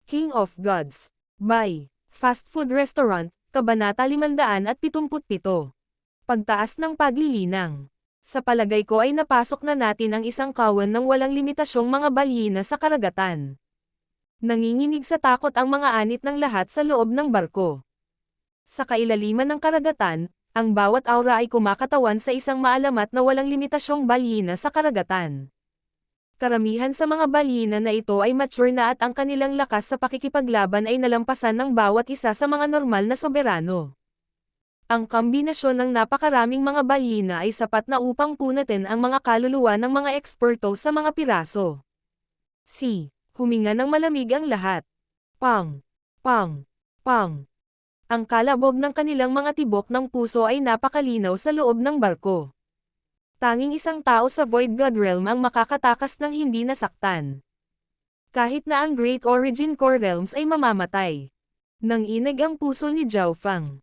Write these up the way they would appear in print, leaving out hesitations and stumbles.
King of Gods. By Fast Food Restaurant, Kabanata 577. Pagtaas ng paglilinang. Sa palagay ko ay napasok na natin ang isang kawan ng walang limitasyong mga balyena sa karagatan. Nanginginig sa takot ang mga anit ng lahat sa loob ng barko. Sa kailaliman ng karagatan, ang bawat aura ay kumakatawan sa isang maalamat na walang limitasyong balyena sa karagatan. Karamihan sa mga balyena na ito ay mature na at ang kanilang lakas sa pakikipaglaban ay nalampasan ng bawat isa sa mga normal na soberano. Ang kombinasyon ng napakaraming mga balyena ay sapat na upang punatin ang mga kaluluwa ng mga eksperto sa mga piraso. Huminga ng malamig ang lahat. Pang! Pang! Pang! Ang kalabog ng kanilang mga tibok ng puso ay napakalinaw sa loob ng barko. Tanging isang tao sa Void God Realm ang makakatakas ng hindi nasaktan. Kahit na ang Great Origin Core Realms ay mamamatay. Nanginig ang puso ni Zhao Fang.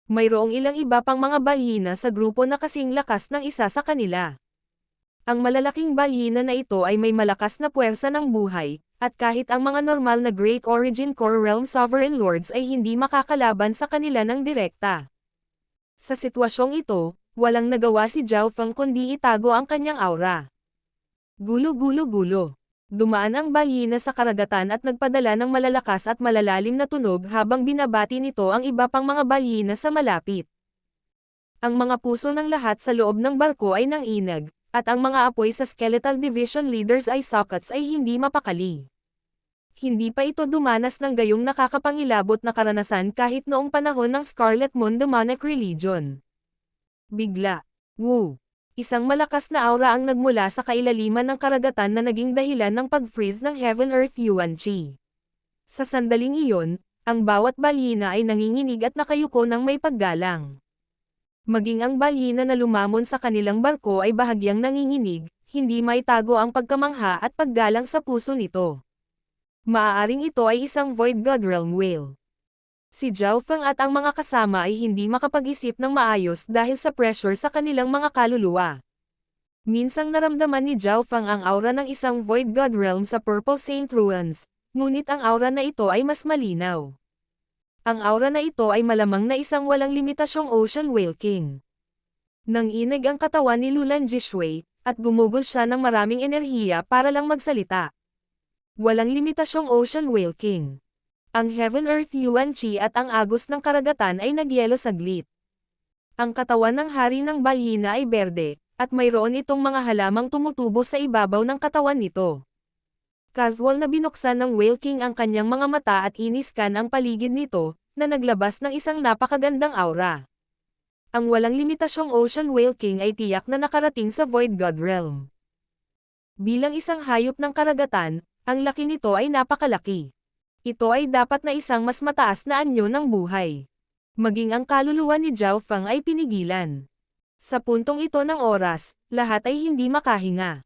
Mayroong ilang iba pang mga balyena sa grupo na kasing lakas ng isa sa kanila. Ang malalaking balyena na ito ay may malakas na puwersa ng buhay, at kahit ang mga normal na Great Origin Core Realm Sovereign Lords ay hindi makakalaban sa kanila ng direkta. Sa sitwasyong ito, walang nagawa si Zhao Fang kundi itago ang kanyang aura. Gulo-gulo-gulo. Dumaan ang balyena sa karagatan at nagpadala ng malalakas at malalalim na tunog habang binabati nito ang iba pang mga balyena sa malapit. Ang mga puso ng lahat sa loob ng barko ay nanginag, at ang mga apoy sa Skeletal Division Leaders ay sockets ay hindi mapakali. Hindi pa ito dumanas ng gayong nakakapangilabot na karanasan kahit noong panahon ng Scarlet Moon Demonic Religion. Bigla. Woo! Isang malakas na aura ang nagmula sa kailaliman ng karagatan na naging dahilan ng pag-freeze ng Heaven-Earth Yuan Chi. Sa sandaling iyon, ang bawat balyena ay nanginginig at nakayuko ng may paggalang. Maging ang balyena na lumamon sa kanilang barko ay bahagyang nanginginig, hindi maitago ang pagkamangha at paggalang sa puso nito. Maaaring ito ay isang Void God Realm Whale. Si Zhao Fang at ang mga kasama ay hindi makapag-isip ng maayos dahil sa pressure sa kanilang mga kaluluwa. Minsang naramdaman ni Zhao Fang ang aura ng isang Void God Realm sa Purple Saint Ruins, ngunit ang aura na ito ay mas malinaw. Ang aura na ito ay malamang na isang walang limitasyong Ocean Whale King. Nanginig ang katawan ni Lulan Jishui, at gumugol siya ng maraming enerhiya para lang magsalita. Walang limitasyong Ocean Whale King. Ang Heaven-Earth Yuan Chi at ang agos ng karagatan ay nagyelo saglit. Ang katawan ng hari ng balyena ay berde, at mayroon itong mga halamang tumutubo sa ibabaw ng katawan nito. Casual na binuksan ng Whale King ang kanyang mga mata at iniskan ang paligid nito, na naglabas ng isang napakagandang aura. Ang walang limitasyong Ocean Whale King ay tiyak na nakarating sa Void God Realm. Bilang isang hayop ng karagatan, ang laki nito ay napakalaki. Ito ay dapat na isang mas mataas na anyo ng buhay. Maging ang kaluluwa ni Zhao Fang ay pinigilan. Sa puntong ito ng oras, lahat ay hindi makahinga.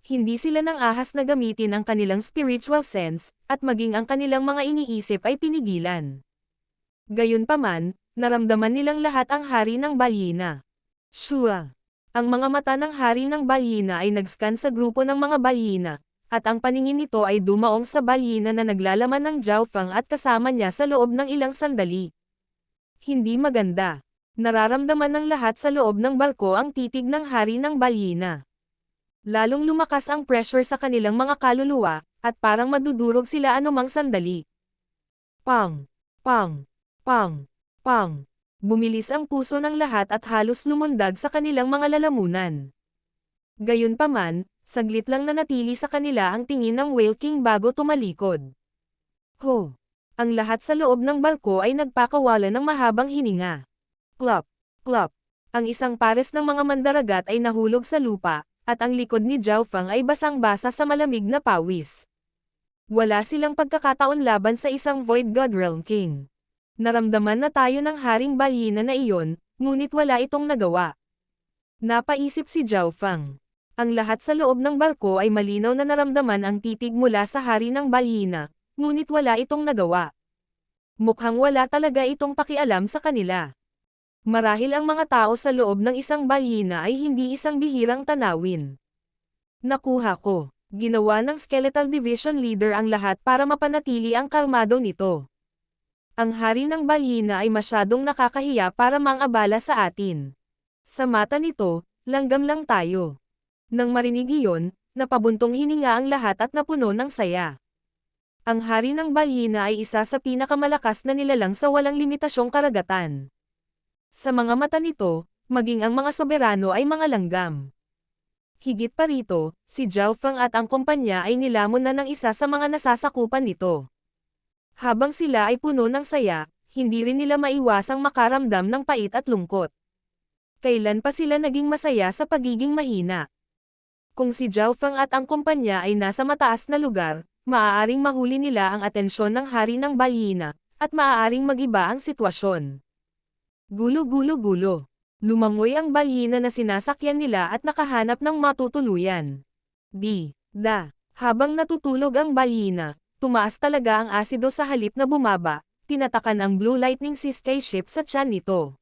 Hindi sila nang ahas na gamitin ang kanilang spiritual sense, at maging ang kanilang mga iniisip ay pinigilan. Gayunpaman, naramdaman nilang lahat ang hari ng balyena. Shua! Ang mga mata ng hari ng balyena ay nag-scan sa grupo ng mga balyena, at ang paningin nito ay dumaong sa balyena na naglalaman ng Zhao Fang at kasama niya sa loob ng ilang sandali. Hindi maganda. Nararamdaman ng lahat sa loob ng barko ang titig ng hari ng balyena. Lalong lumakas ang pressure sa kanilang mga kaluluwa, at parang madudurog sila anumang sandali. Pang! Pang! Pang! Pang! Bumilis ang puso ng lahat at halos lumundag sa kanilang mga lalamunan. Gayunpaman, saglit lang nanatili sa kanila ang tingin ng Whale King bago tumalikod. Ho! Ang lahat sa loob ng barko ay nagpakawala ng mahabang hininga. Plop! Plop! Ang isang pares ng mga mandaragat ay nahulog sa lupa, at ang likod ni Zhao Fang ay basang-basa sa malamig na pawis. Wala silang pagkakataon laban sa isang Void God Realm King. Naramdaman na tayo ng haring balyena na iyon, ngunit wala itong nagawa. Napaisip si Zhao Fang. Ang lahat sa loob ng barko ay malinaw na naramdaman ang titig mula sa hari ng balyena, ngunit wala itong nagawa. Mukhang wala talaga itong pakialam sa kanila. Marahil ang mga tao sa loob ng isang balyena ay hindi isang bihirang tanawin. Nakuha ko. Ginawa ng Skeletal Division Leader ang lahat para mapanatili ang kalmado nito. Ang hari ng balyena ay masyadong nakakahiya para mang-abala sa atin. Sa mata nito, langgam lang tayo. Nang marinig iyon, napabuntong hininga ang lahat at napuno ng saya. Ang hari ng balyena ay isa sa pinakamalakas na nilalang sa walang limitasyong karagatan. Sa mga mata nito, maging ang mga soberano ay mga langgam. Higit pa rito, si Zhao Feng at ang kumpanya ay nilamon na ng isa sa mga nasasakupan nito. Habang sila ay puno ng saya, hindi rin nila maiwasang makaramdam ng pait at lungkot. Kailan pa sila naging masaya sa pagiging mahina? Kung si Zhao Feng at ang kumpanya ay nasa mataas na lugar, maaaring mahuli nila ang atensyon ng hari ng balyena, at maaaring magiba ang sitwasyon. Gulo-gulo-gulo. Lumangoy ang balyena na sinasakyan nila at nakahanap ng matutuluyan. Habang natutulog ang balyena, tumaas talaga ang asido sa halip na bumaba, tinatakan ang Blue Lightning Sea Sky Ship sa tiyan nito.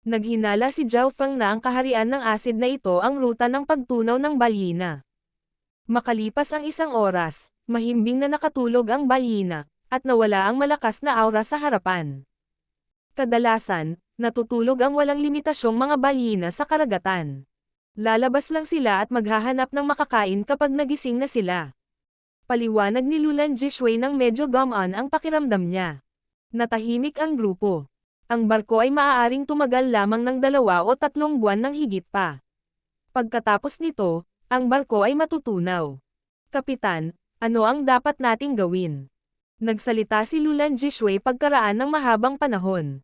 Naghinala si Zhao Feng na ang kaharian ng asid na ito ang ruta ng pagtunaw ng balyena. Makalipas ang isang oras, mahimbing na nakatulog ang balyena, at nawala ang malakas na aura sa harapan. Kadalasan, natutulog ang walang limitasyong mga balyena sa karagatan. Lalabas lang sila at maghahanap ng makakain kapag nagising na sila. Paliwanag ni Lulan Jishui nang medyo gumaan ang pakiramdam niya. Natahimik ang grupo. Ang barko ay maaaring tumagal lamang ng 2 o 3 buwan ng higit pa. Pagkatapos nito, ang barko ay matutunaw. Kapitan, ano ang dapat nating gawin? Nagsalita si Lulan Jishui pagkaraan ng mahabang panahon.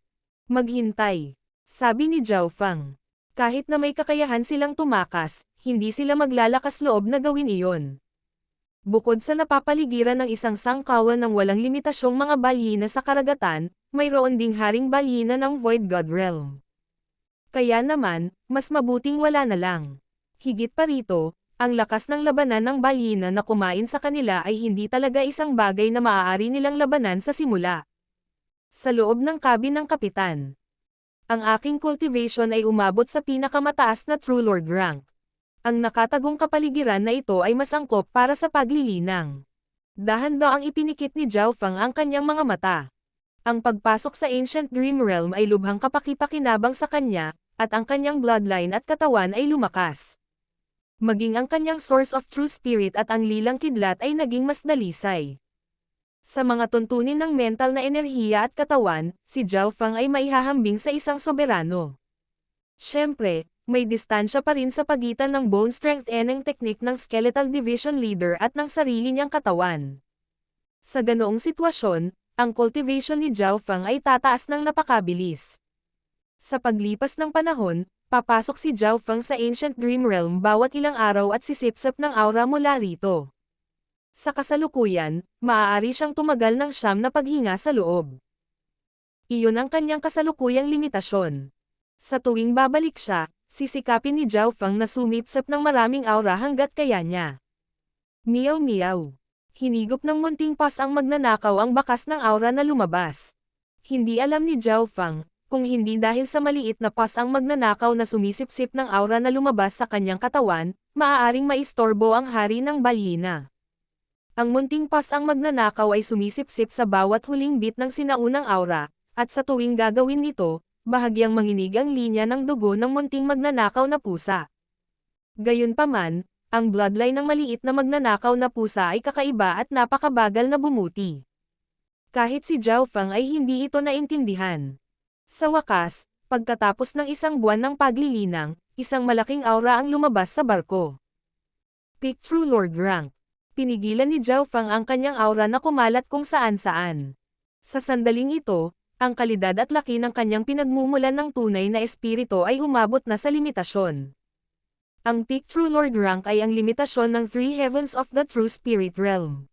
Maghintay, sabi ni Zhao Feng. Kahit na may kakayahan silang tumakas, hindi sila maglalakas loob na gawin iyon. Bukod sa napapaligiran ng isang sangkawan ng walang limitasyong mga balyena sa karagatan, mayroon ding haring balyena ng Void God Realm. Kaya naman, mas mabuting wala na lang. Higit pa rito, ang lakas ng labanan ng balyena na kumain sa kanila ay hindi talaga isang bagay na maaari nilang labanan sa simula. Sa loob ng cabin ng kapitan. Ang aking cultivation ay umabot sa pinakamataas na True Lord rank. Ang nakatagong kapaligiran na ito ay mas angkop para sa paglilinang. Dahan-daang ipinikit ni Zhao Feng ang kanyang mga mata. Ang pagpasok sa Ancient Dream Realm ay lubhang kapaki-pakinabang sa kanya, at ang kanyang bloodline at katawan ay lumakas. Maging ang kanyang source of true spirit at ang lilang kidlat ay naging mas dalisay. Sa mga tuntunin ng mental na enerhiya at katawan, si Zhao Feng ay maihahambing sa isang soberano. Siyempre, may distansya pa rin sa pagitan ng bone strengthening technique ng Skeletal Division Leader at ng sarili niyang katawan. Sa ganoong sitwasyon, ang cultivation ni Zhao Feng ay tataas ng napakabilis. Sa paglipas ng panahon, papasok si Zhao Feng sa Ancient Dream Realm bawat ilang araw at sisipsip ng aura mula rito. Sa kasalukuyan, maaari siyang tumagal ng 9 na paghinga sa loob. Iyon ang kanyang kasalukuyang limitasyon. Sa tuwing babalik siya, sisikapin ni Zhao Feng na sumipsip ng maraming aura hanggat kaya niya. Meow-meow. Hinigop ng munting pas ang magnanakaw ang bakas ng aura na lumabas. Hindi alam ni Zhao Feng, kung hindi dahil sa maliit na pas ang magnanakaw na sumisipsip ng aura na lumabas sa kanyang katawan, maaaring maistorbo ang hari ng balyena. Ang munting pas ang magnanakaw ay sumisipsip sa bawat huling bit ng sinaunang aura, at sa tuwing gagawin nito, bahagyang manginig ang linya ng dugo ng munting magnanakaw na pusa. Gayunpaman, ang bloodline ng maliit na magnanakaw na pusa ay kakaiba at napakabagal na bumuti. Kahit si Zhao Feng ay hindi ito naintindihan. Sa wakas, pagkatapos ng 1 buwan ng paglilinang, isang malaking aura ang lumabas sa barko. Peak True Lord Rank. Pinigilan ni Zhao Feng ang kanyang aura na kumalat kung saan-saan. Sa sandaling ito, ang kalidad at laki ng kanyang pinagmumulan ng tunay na espiritu ay umabot na sa limitasyon. Ang Peak True Lord Rank ay ang limitasyon ng 3 Heavens of the True Spirit Realm.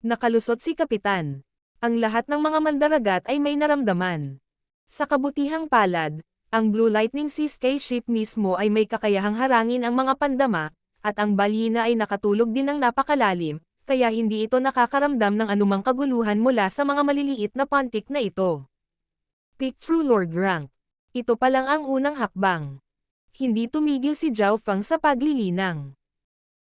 Nakalusot si Kapitan. Ang lahat ng mga mandaragat ay may naramdaman. Sa kabutihang palad, ang Blue Lightning Sea Sky Ship mismo ay may kakayahang harangin ang mga pandama, at ang balyena ay nakatulog din ng napakalalim, kaya hindi ito nakakaramdam ng anumang kaguluhan mula sa mga maliliit na pantik na ito. Peak True Lord Rank. Ito pa lang ang unang hakbang. Hindi tumigil si Zhao Feng sa paglilinang.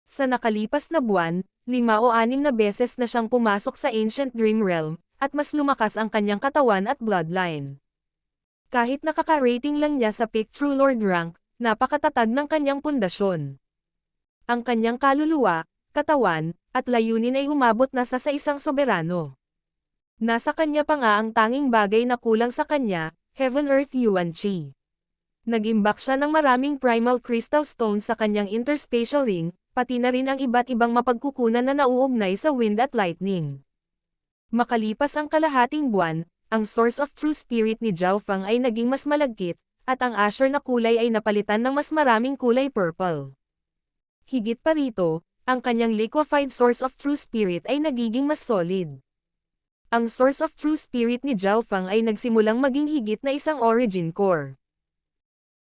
Sa nakalipas na buwan, 5 o 6 na beses na siyang pumasok sa Ancient Dream Realm, at mas lumakas ang kanyang katawan at bloodline. Kahit nakaka-rating lang niya sa Peak True Lord rank, napakatatag ng kanyang pundasyon. Ang kanyang kaluluwa, katawan, at layunin ay umabot na sa isang soberano. Nasa kanya pa nga ang tanging bagay na kulang sa kanya, Heaven Earth Yuan Chi. Nag-imbak siya ng maraming primal crystal stones sa kanyang interspatial ring, pati na rin ang iba't ibang mapagkukunan na nauugnay sa wind at lightning. Makalipas ang kalahating buwan, ang source of true spirit ni Zhao Fang ay naging mas malagkit, at ang azure na kulay ay napalitan ng mas maraming kulay purple. Higit pa rito, ang kanyang liquefied source of true spirit ay nagiging mas solid. Ang source of true spirit ni Zhao Fang ay nagsimulang maging higit na isang origin core.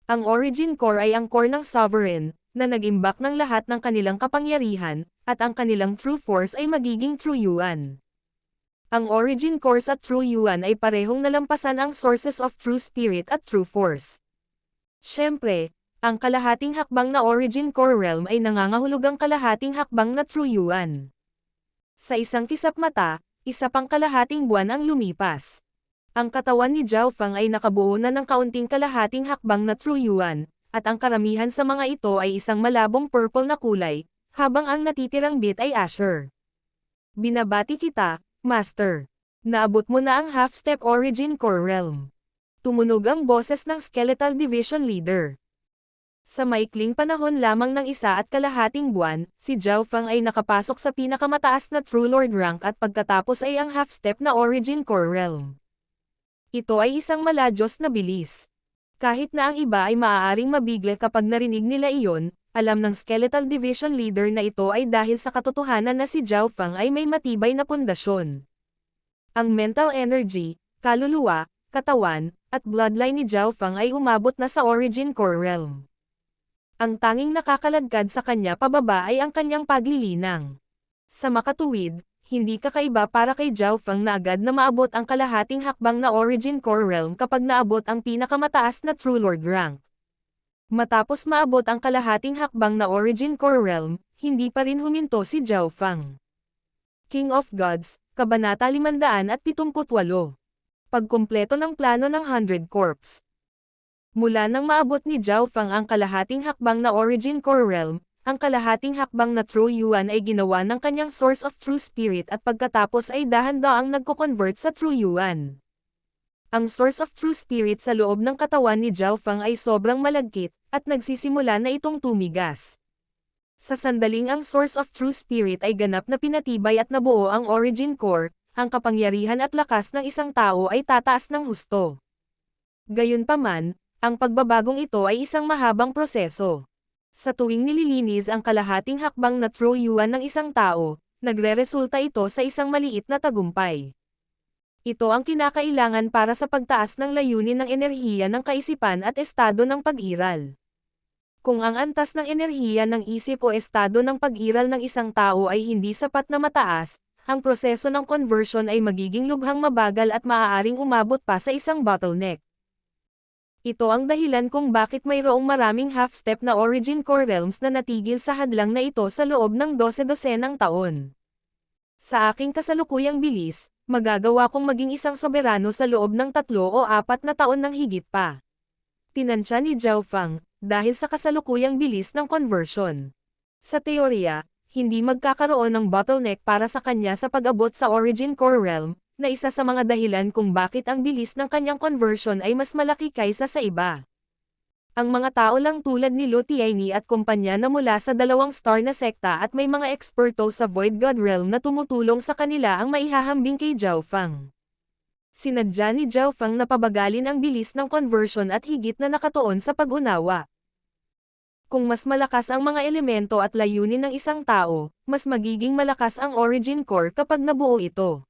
Ang origin core ay ang core ng sovereign, na nag-imbak ng lahat ng kanilang kapangyarihan, at ang kanilang true force ay magiging true yuan. Ang origin cores at true yuan ay parehong nalampasan ang sources of true spirit at true force. Siyempre, ang kalahating hakbang na origin core realm ay nangangahulugang kalahating hakbang na true yuan. Sa isang kisap mata, isa pang kalahating buwan ang lumipas. Ang katawan ni Zhao Fang ay nakabuo na ng kaunting kalahating hakbang na true yuan, at ang karamihan sa mga ito ay isang malabong purple na kulay, habang ang natitirang bit ay azure. Binabati kita, Master. Naabot mo na ang half-step origin core realm. Tumunog ang boses ng Skeletal Division Leader. Sa maikling panahon lamang ng 1.5 buwan, si Zhao Fang ay nakapasok sa pinakamataas na True Lord rank at pagkatapos ay ang half-step na Origin Core Realm. Ito ay isang maladyos na bilis. Kahit na ang iba ay maaaring mabigla kapag narinig nila iyon, alam ng Skeletal Division Leader na ito ay dahil sa katotohanan na si Zhao Fang ay may matibay na pundasyon. Ang mental energy, kaluluwa, katawan, at bloodline ni Zhao Fang ay umabot na sa Origin Core Realm. Ang tanging nakakaladkad sa kanya pababa ay ang kanyang paglilinang. Sa makatuwid, hindi kakaiba para kay Zhao Fang na agad na maabot ang kalahating hakbang na Origin Core Realm kapag naabot ang pinakamataas na True Lord rank. Matapos maabot ang kalahating hakbang na Origin Core Realm, hindi pa rin huminto si Zhao Fang. King of Gods, Kabanata 578. Pagkumpleto ng plano ng 100 Corps. Mula nang maabot ni Zhao Fang ang kalahating hakbang na Origin Core Realm, ang kalahating hakbang na True Yuan ay ginawa ng kanyang Source of True Spirit at pagkatapos ay dahan-daang nagko-convert sa True Yuan. Ang Source of True Spirit sa loob ng katawan ni Zhao Fang ay sobrang malagkit, at nagsisimula na itong tumigas. Sa sandaling ang Source of True Spirit ay ganap na pinatibay at nabuo ang Origin Core, ang kapangyarihan at lakas ng isang tao ay tataas ng husto. Gayunpaman, ang pagbabagong ito ay isang mahabang proseso. Sa tuwing nililinis ang kalahating hakbang na True Yuan ng isang tao, nagre-resulta ito sa isang maliit na tagumpay. Ito ang kinakailangan para sa pagtaas ng layunin ng enerhiya ng kaisipan at estado ng pag-iral. Kung ang antas ng enerhiya ng isip o estado ng pag-iral ng isang tao ay hindi sapat na mataas, ang proseso ng conversion ay magiging lubhang mabagal at maaaring umabot pa sa isang bottleneck. Ito ang dahilan kung bakit mayroong maraming half-step na Origin Core Realms na natigil sa hadlang na ito sa loob ng 12-dosenang taon. Sa aking kasalukuyang bilis, magagawa kong maging isang soberano sa loob ng 3 o 4 na taon ng higit pa. Tinansya ni Zhao Fang, dahil sa kasalukuyang bilis ng conversion. Sa teorya, hindi magkakaroon ng bottleneck para sa kanya sa pag-abot sa Origin Core Realm, na isa sa mga dahilan kung bakit ang bilis ng kanyang conversion ay mas malaki kaysa sa iba. Ang mga tao lang tulad ni Lu Tianyi at kumpanya na mula sa 2-star na sekta at may mga eksperto sa Void God Realm na tumutulong sa kanila ang maihahambing kay Zhao Fang. Sinadya ni Zhao Fang na pabagalin ang bilis ng conversion at higit na nakatuon sa pag-unawa. Kung mas malakas ang mga elemento at layunin ng isang tao, mas magiging malakas ang Origin Core kapag nabuo ito.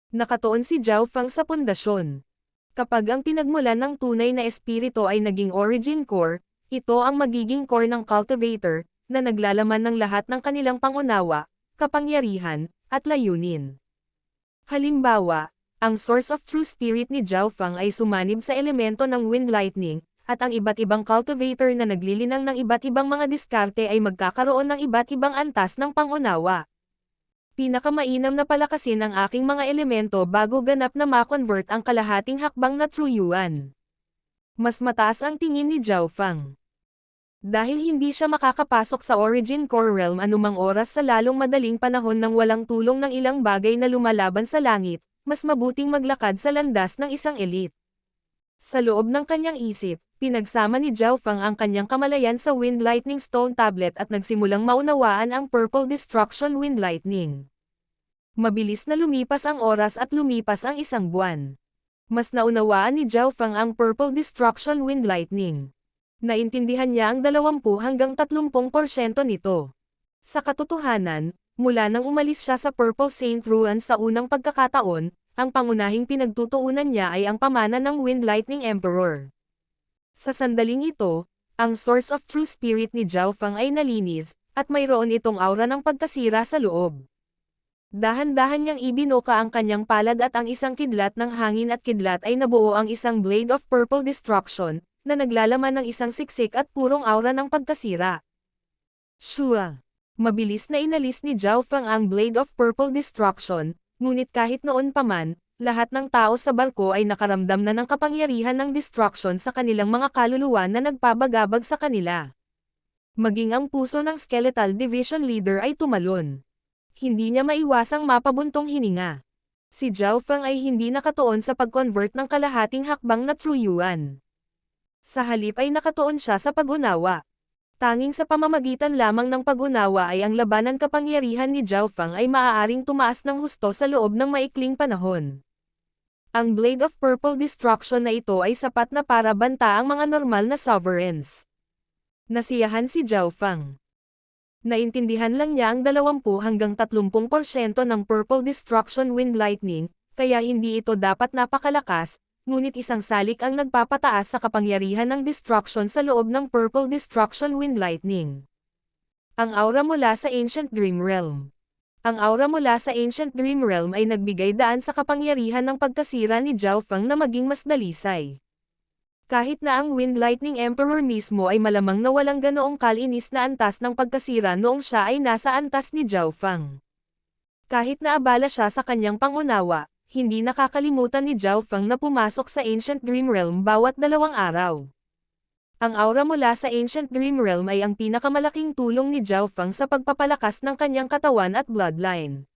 Nakatuon si Zhao Fang sa pundasyon. Kapag ang pinagmulan ng tunay na espiritu ay naging Origin Core, ito ang magiging core ng cultivator, na naglalaman ng lahat ng kanilang pangunawa, kapangyarihan, at layunin. Halimbawa, ang Source of True Spirit ni Zhao Fang ay sumanib sa elemento ng Wind Lightning, at ang iba't ibang cultivator na naglilinang ng iba't ibang mga diskarte ay magkakaroon ng iba't ibang antas ng pangunawa. Pinakamainam na palakasin ang aking mga elemento bago ganap na ma-convert ang kalahating hakbang na True Yuan. Mas mataas ang tingin ni Zhao Fang. Dahil hindi siya makakapasok sa Origin Core Realm anumang oras sa lalong madaling panahon nang walang tulong ng ilang bagay na lumalaban sa langit, mas mabuting maglakad sa landas ng isang elite. Sa loob ng kanyang isip, pinagsama ni Zhao Fang ang kanyang kamalayan sa Wind Lightning Stone Tablet at nagsimulang maunawaan ang Purple Destruction Wind Lightning. Mabilis na lumipas ang oras at lumipas ang isang buwan. Mas naunawaan ni Zhao Fang ang Purple Destruction Wind Lightning. Naintindihan niya ang 20 hanggang 30% nito. Sa katotohanan, mula nang umalis siya sa Purple Saint Ruan sa unang pagkakataon, ang pangunahing pinagtutuunan niya ay ang pamana ng Wind Lightning Emperor. Sa sandaling ito, ang Source of True Spirit ni Zhao Fang ay nalinis, at mayroon itong aura ng pagkasira sa loob. Dahan-dahan niyang ibinuka ang kanyang palad at ang isang kidlat ng hangin at kidlat ay nabuo ang isang Blade of Purple Destruction, na naglalaman ng isang siksik at purong aura ng pagkasira. Shua! Mabilis na inalis ni Zhao Fang ang Blade of Purple Destruction, ngunit kahit noon pa man, lahat ng tao sa barko ay nakaramdam na ng kapangyarihan ng destruction sa kanilang mga kaluluwa na nagpabagabag sa kanila. Maging ang puso ng Skeletal Division Leader ay tumalon. Hindi niya maiwasang mapabuntong hininga. Si Zhao Fang ay hindi nakatuon sa pag-convert ng kalahating hakbang na True Yuan. Sa halip ay nakatuon siya sa pag-unawa. Tanging sa pamamagitan lamang ng pag-unawa ay ang labanan kapangyarihan ni Zhao Fang ay maaaring tumaas ng husto sa loob ng maikling panahon. Ang Blade of Purple Destruction na ito ay sapat na para banta ang mga normal na sovereigns. Nasiyahan si Zhao Fang. Naintindihan lang niya ang 20 hanggang 30% ng Purple Destruction Wind Lightning, kaya hindi ito dapat napakalakas, ngunit isang salik ang nagpapataas sa kapangyarihan ng destruction sa loob ng Purple Destruction Wind Lightning. Ang aura mula sa Ancient Dream Realm. Ang aura mula sa Ancient Dream Realm ay nagbigay daan sa kapangyarihan ng pagkasira ni Zhao Fang na maging mas dalisay. Kahit na ang Wind Lightning Emperor mismo ay malamang na walang ganoong kalinis na antas ng pagkasira noong siya ay nasa antas ni Zhao Fang. Kahit na abala siya sa kanyang pangunawa, hindi nakakalimutan ni Zhao Fang na pumasok sa Ancient Dream Realm bawat 2 araw. Ang aura mula sa Ancient Dream Realm ay ang pinakamalaking tulong ni Zhao Fang sa pagpapalakas ng kanyang katawan at bloodline.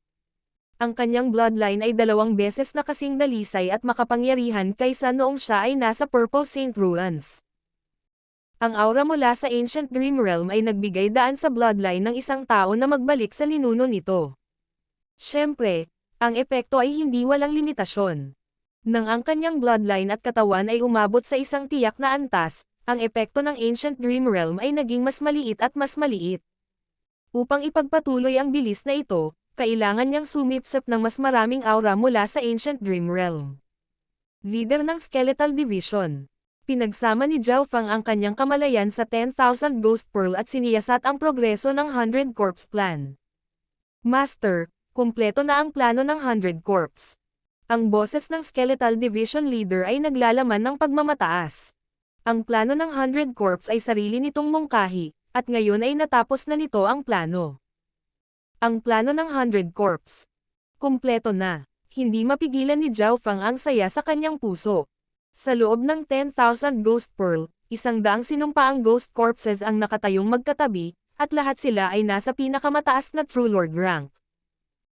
Ang kanyang bloodline ay 2 beses na kasing dalisay at makapangyarihan kaysa noong siya ay nasa Purple Saint Ruins. Ang aura mula sa Ancient Dream Realm ay nagbigay daan sa bloodline ng isang tao na magbalik sa ninuno nito. Siyempre, ang epekto ay hindi walang limitasyon. Nang ang kanyang bloodline at katawan ay umabot sa isang tiyak na antas, ang epekto ng Ancient Dream Realm ay naging mas maliit at mas maliit. Upang ipagpatuloy ang bilis na ito, kailangan niyang sumipsip ng mas maraming aura mula sa Ancient Dream Realm. Leader ng Skeletal Division. Pinagsama ni Zhao Fang ang kanyang kamalayan sa 10,000 Ghost Pearl at siniyasat ang progreso ng 100 Corpse Plan. Master, kumpleto na ang plano ng 100 Corpse. Ang boses ng Skeletal Division Leader ay naglalaman ng pagmamataas. Ang plano ng 100 Corpse ay sarili nitong mungkahi, at ngayon ay natapos na nito ang plano. Ang plano ng 100 Corpse. Kumpleto na. Hindi mapigilan ni Zhao Fang ang saya sa kanyang puso. Sa loob ng 10,000 Ghost Pearl, 100 sinumpaang Ghost Corpses ang nakatayong magkatabi, at lahat sila ay nasa pinakamataas na True Lord rank.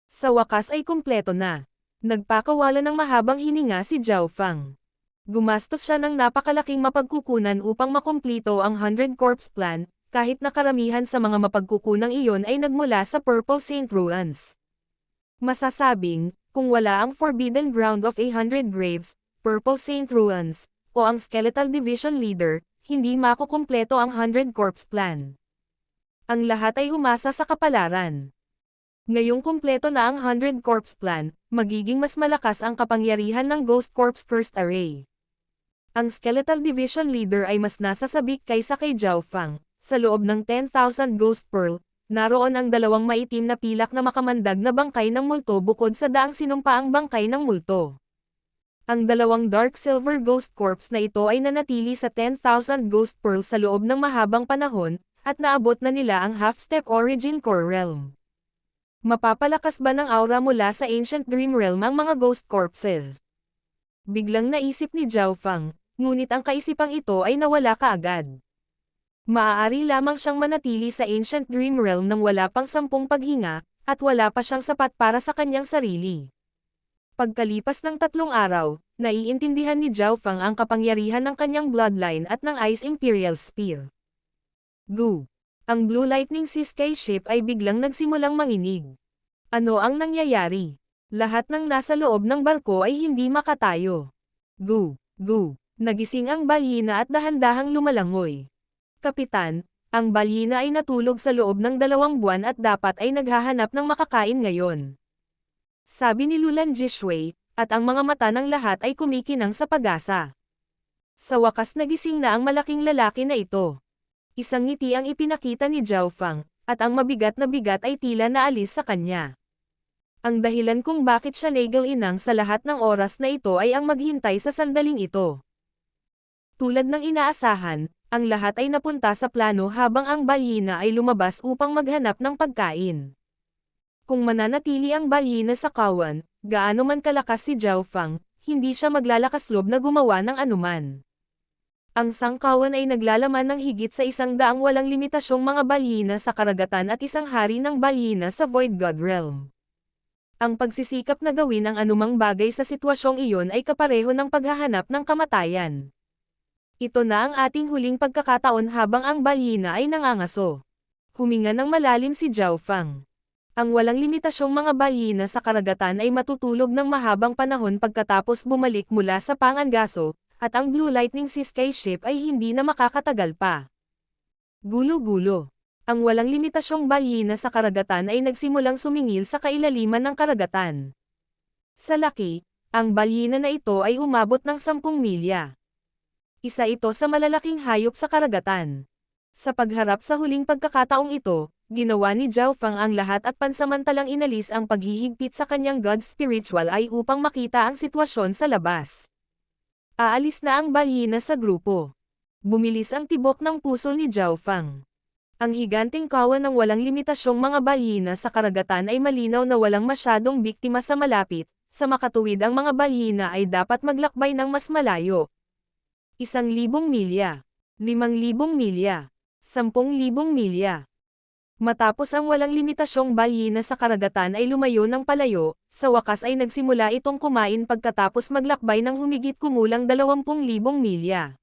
Sa wakas ay kumpleto na. Nagpakawala ng mahabang hininga si Zhao Fang. Gumastos siya ng napakalaking mapagkukunan upang makumplito ang 100 Corpse Plan, kahit na karamihan sa mga mapagkukunang iyon ay nagmula sa Purple Saint Ruins. Masasabing, kung wala ang Forbidden Ground of 100 Graves, Purple Saint Ruins, o ang Skeletal Division Leader, hindi makukumpleto ang 100 Corpse Plan. Ang lahat ay umasa sa kapalaran. Ngayong kumpleto na ang 100 Corpse Plan, magiging mas malakas ang kapangyarihan ng Ghost Corpse First Array. Ang Skeletal Division Leader ay mas nasasabik kaysa kay Zhao Fang. Sa loob ng 10,000 Ghost Pearl, naroon ang 2 maitim na pilak na makamandag na bangkay ng multo bukod sa daang sinumpaang bangkay ng multo. Ang dalawang Dark Silver Ghost Corps na ito ay nanatili sa 10,000 Ghost Pearls sa loob ng mahabang panahon, at naabot na nila ang Half-Step Origin Core Realm. Mapapalakas ba ng aura mula sa Ancient Dream Realm ang mga Ghost Corpses? Biglang naisip ni Zhao Fang, ngunit ang kaisipang ito ay nawala kaagad. Maaari lamang siyang manatili sa Ancient Dream Realm nang wala pang 10 paghinga, at wala pa siyang sapat para sa kanyang sarili. Pagkalipas ng 3 araw, naiintindihan ni Zhao Fang ang kapangyarihan ng kanyang bloodline at ng Ice Imperial Spear. Gu! Ang Blue Lightning Sky Ship ay biglang nagsimulang manginig. Ano ang nangyayari? Lahat ng nasa loob ng barko ay hindi makatayo. Gu! Gu! Nagising ang balyina at dahan-dahang lumalangoy. Kapitan, ang balyina ay natulog sa loob ng 2 buwan at dapat ay naghahanap ng makakain ngayon. Sabi ni Lulan Jishui, at ang mga mata ng lahat ay kumikinang sa pag-asa. Sa wakas nagising na ang malaking lalaki na ito. Isang ngiti ang ipinakita ni Zhao Fang, at ang mabigat na bigat ay tila naalis sa kanya. Ang dahilan kung bakit siya legal-inang sa lahat ng oras na ito ay ang maghintay sa sandaling ito. Tulad ng inaasahan, ang lahat ay napunta sa plano habang ang balyina ay lumabas upang maghanap ng pagkain. Kung mananatili ang balyina sa kawan, gaano man kalakas si Zhao Fang, hindi siya maglalakas loob na gumawa ng anuman. Ang sangkawan ay naglalaman ng higit sa 100 walang limitasyong mga balyina sa karagatan at isang hari ng balyina sa Void God Realm. Ang pagsisikap na gawin ang anumang bagay sa sitwasyong iyon ay kapareho ng paghahanap ng kamatayan. Ito na ang ating huling pagkakataon habang ang balyina ay nangangaso. Huminga ng malalim si Zhao Fang. Ang walang limitasyong mga balyina sa karagatan ay matutulog ng mahabang panahon pagkatapos bumalik mula sa pangangaso, at ang Blue Lightning Sky Ship ay hindi na makakatagal pa. Gulo-gulo. Ang walang limitasyong balyina sa karagatan ay nagsimulang sumingil sa kailaliman ng karagatan. Sa laki, ang balyina na ito ay umabot ng 10 milya. Isa ito sa malalaking hayop sa karagatan. Sa pagharap sa huling pagkakataong ito, ginawa ni Zhao Fang ang lahat at pansamantalang inalis ang paghihigpit sa kanyang God Spiritual Eye upang makita ang sitwasyon sa labas. Aalis na ang balyina sa grupo. Bumilis ang tibok ng puso ni Zhao Fang. Ang higanting kawan ng walang limitasyong mga balyina sa karagatan ay malinaw na walang masyadong biktima sa malapit, sa makatuwid ang mga balyina ay dapat maglakbay ng mas malayo. 1,000 milya, 5,000 milya, 10,000 milya. Matapos ang walang limitasyong balyina sa karagatan ay lumayo ng palayo, sa wakas ay nagsimula itong kumain pagkatapos maglakbay ng humigit kumulang 20,000 milya.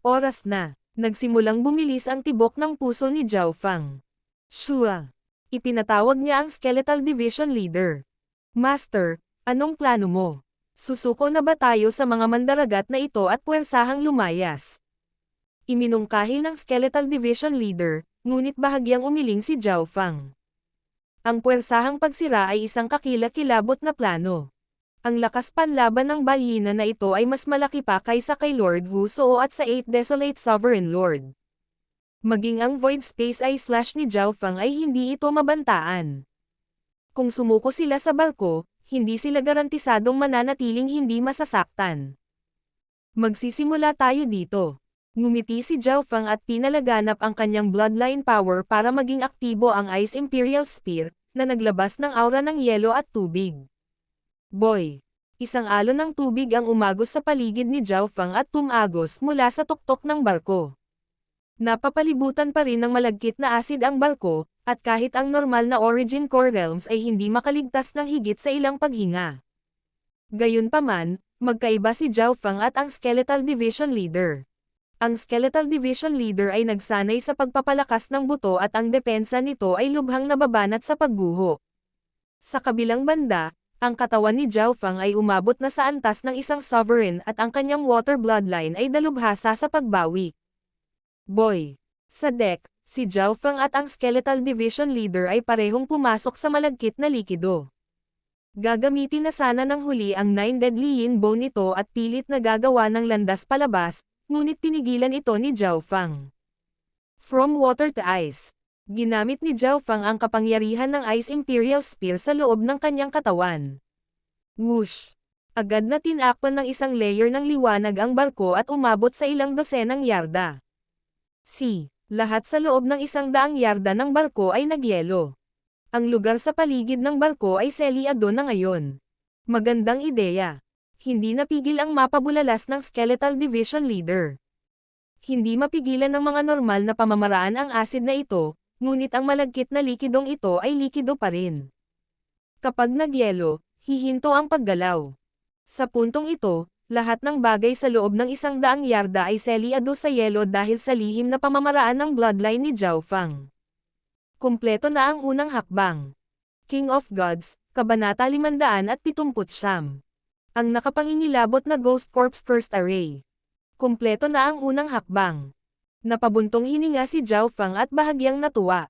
Oras na, nagsimulang bumilis ang tibok ng puso ni Zhao Fang. Shua. Ipinatawag niya ang Skeletal Division Leader. Master, anong plano mo? Susuko na ba tayo sa mga mandaragat na ito at puwersahang lumayas? Iminungkahi ng Skeletal Division Leader, ngunit bahagyang umiling si Zhao Fang. Ang puwersahang pagsira ay isang kakilakilabot na plano. Ang lakas panlaban ng balyina na ito ay mas malaki pa kaysa kay Lord Wu Suo at sa 8 Desolate Sovereign Lord. Maging ang Void Space Eye / ni Zhao Fang ay hindi ito mabantaan. Kung sumuko sila sa barko, hindi sila garantisadong mananatiling hindi masasaktan. Magsisimula tayo dito. Ngumiti si Zhao Fang at pinalaganap ang kanyang bloodline power para maging aktibo ang Ice Imperial Spear, na naglabas ng aura ng yelo at tubig. Boy! Isang alon ng tubig ang umagos sa paligid ni Zhao Fang at tumagos mula sa tuktok ng barko. Napapalibutan pa rin ng malagkit na asid ang barko, at kahit ang normal na Origin Core Realms ay hindi makaligtas ng higit sa ilang paghinga. Gayunpaman, magkaiba si Zhao Fang at ang Skeletal Division Leader. Ang Skeletal Division Leader ay nagsanay sa pagpapalakas ng buto at ang depensa nito ay lubhang nababanat sa pagguho. Sa kabilang banda, ang katawan ni Zhao Fang ay umabot na sa antas ng isang sovereign at ang kanyang water bloodline ay dalubhasa sa pagbawi. Boy! Sa deck, si Zhao Fang at ang Skeletal Division Leader ay parehong pumasok sa malagkit na likido. Gagamitin na sana ng huli ang 9 Deadly Yin Bone nito at pilit na gagawa ng landas palabas, ngunit pinigilan ito ni Zhao Fang. From water to ice. Ginamit ni Zhao Fang ang kapangyarihan ng Ice Imperial Spear sa loob ng kanyang katawan. Whoosh! Agad na tinakpan ng isang layer ng liwanag ang barko at umabot sa ilang dosenang yarda. Lahat sa loob ng 100 yarda ng barko ay nagyelo. Ang lugar sa paligid ng barko ay selyado na ngayon. Magandang ideya. Hindi napigil ang mapabulalas ng Skeletal Division Leader. Hindi mapigilan ng mga normal na pamamaraan ang acid na ito, ngunit ang malagkit na likidong ito ay likido pa rin. Kapag nagyelo, hihinto ang paggalaw. Sa puntong ito, lahat ng bagay sa loob ng 100 yarda ay selyado sa yelo dahil sa lihim na pamamaraan ng bloodline ni Zhao Fang. Kumpleto na ang unang hakbang. King of Gods, Kabanata 579. Ang nakapangingilabot na Ghost Corpse First Array. Kumpleto na ang unang hakbang. Napabuntong hininga si Zhao Fang at bahagyang natuwa.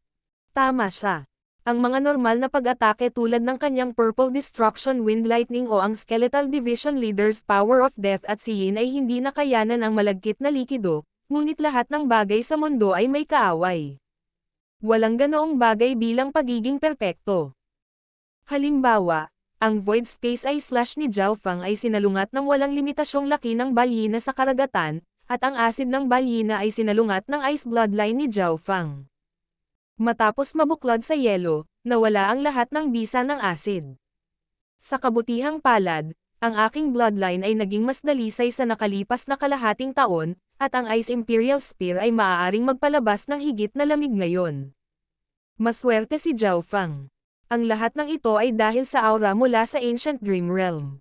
Tama siya. Ang mga normal na pag-atake tulad ng kanyang Purple Destruction Wind Lightning o ang Skeletal Division Leader's Power of Death at si Yin ay hindi nakayanan ang malagkit na likido, ngunit lahat ng bagay sa mundo ay may kaaway. Walang ganoong bagay bilang pagiging perpekto. Halimbawa, ang Void Space Eye Slash ni Zhao Fang ay sinalungat ng walang limitasyong laki ng balyina sa karagatan, at ang acid ng balyina ay sinalungat ng Ice Bloodline ni Zhao Fang. Matapos mabuklod sa yelo, nawala ang lahat ng bisa ng acid. Sa kabutihang palad, ang aking bloodline ay naging mas dalisay sa nakalipas na kalahating taon, at ang Ice Imperial Spear ay maaaring magpalabas ng higit na lamig ngayon. Maswerte si Zhao Fang. Ang lahat ng ito ay dahil sa aura mula sa Ancient Dream Realm.